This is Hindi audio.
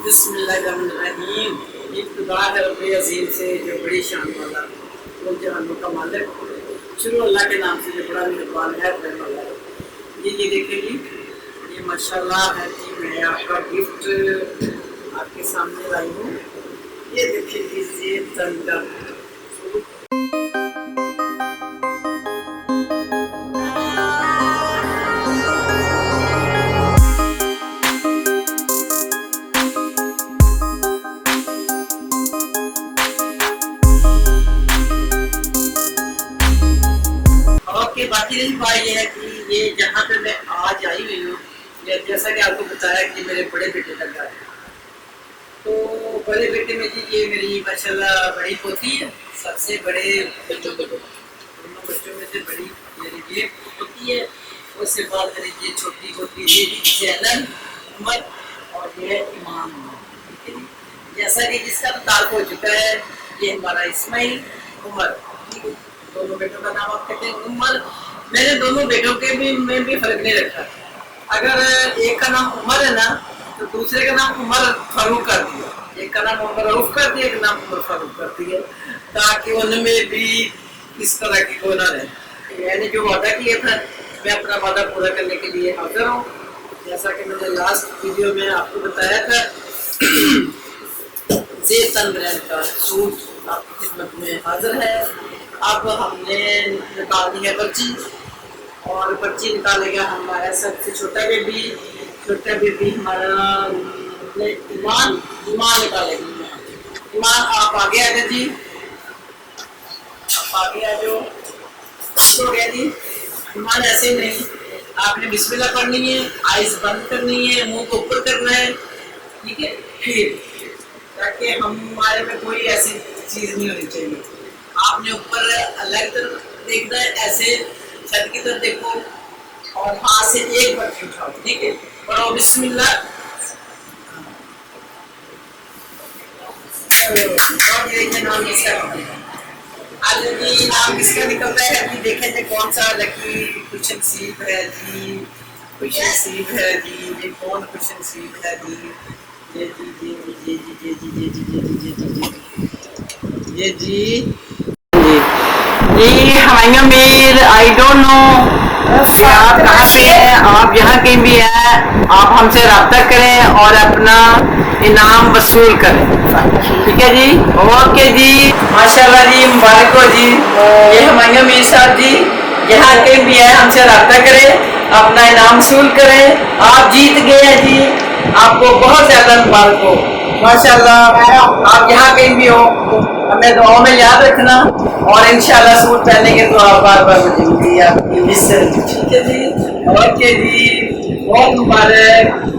बिस्मिल्लाहिर्रहमानिर्रहीम। इब्तिदा है रब्बे अज़ीम से जो बड़ी शान वाला वो जहानों का मालिक। शुरू अल्लाह के नाम से जो बड़ा मेहरबान है रहने वाला है। ये देखेंगी, ये माशाल्लाह है कि मैं आपका गिफ्ट आपके सामने लाई हूँ। ये देखिए ये तंगा के बाकी रही बात ये है कि ये जहाँ पे मैं आज आई हुई हूँ, जैसा कि आपको बताया कि मेरे बड़े बेटे का घर है। तो बड़े बेटे में जी ये मेरी माशाल्लाह बड़ी पोती है, सबसे बड़े बच्चों को दोनों बच्चों में से बड़ी ये पोती है। उससे बाद मेरी ये छोटी पोती ये जैनन उमर और ये ईमान उमर। जैसा कि जिसका ताल्लुक हो चुका है, ये हमारा इस्माइल उमर। दोनों बेटों का नाम आप कहते हैं उमर। मैंने दोनों बेटों के भी में भी फर्क नहीं रखा। अगर एक का नाम उमर है ना तो दूसरे का नाम उमर फारूक कर दिया, एक का नाम उमर रऊफ कर दिया, एक नाम उमर फारूक कर दिया, ताकि उनमें भी इस तरह की कोई ना रहे। मैंने जो वादा किया था मैं अपना वादा पूरा करने के लिए हाजिर हूँ। जैसा कि मैंने लास्ट वीडियो में आपको बताया था, ज़ेतन ब्रांड का सूट आपकी खिदमत में हाजिर है। अब हमने निकालनी है पर्ची, और पर्ची निकालेगा हमारा सबसे छोटा बेबी हमारा ईमान निकालेगा। ईमान आप आगे आ जाए जी, आप आगे आ जाओ। हो गया जी। ईमान ऐसे ही नहीं, आपने बिस्मिल्लाह पढ़नी है, आइज बंद करनी है, मुंह को ऊपर करना है, ठीक है, फिर ताकि हमारे में कोई ऐसी चीज नहीं होनी चाहिए। आपने ऊपर अलग तरफ देखना है, ऐसे छत की तरफ देखो और हाथ से एक बार उठाओ, ठीक है, पढ़ो बिस्मिल्लाह। नाम किसका निकलता है अभी देखें कौन सा लकी क्वेश्चन सीख है जी, क्वेश्चन सीख है जी, ये कौन क्वेश्चन सीख है जी, ये जी ये जी ये जी ये जी ये जी ये जी ये जी जी हमारा मीर। आई डोंट नो आप कहाँ पे हैं, आप यहाँ कहीं भी हैं, आप हमसे रब्ता करें और अपना इनाम वसूल करें, ठीक है जी। ओके जी, माशाल्लाह जी, मुबारक हो जी। ये हमारा मीर साहब जी यहाँ कहीं भी हैं, हमसे रब्ता करें, अपना इनाम वसूल करें। आप जीत गए हैं जी, आपको बहुत ज्यादा मुबारक हो माशाल्लाह। आप यहाँ कहीं भी हो हमें दुआओं में याद रखना, और इंशाल्लाह सूट पहनने के तो आप बार बार मुझे मिलेगी आपकी, ठीक है जी। ओके जी, बहुत मुबारक।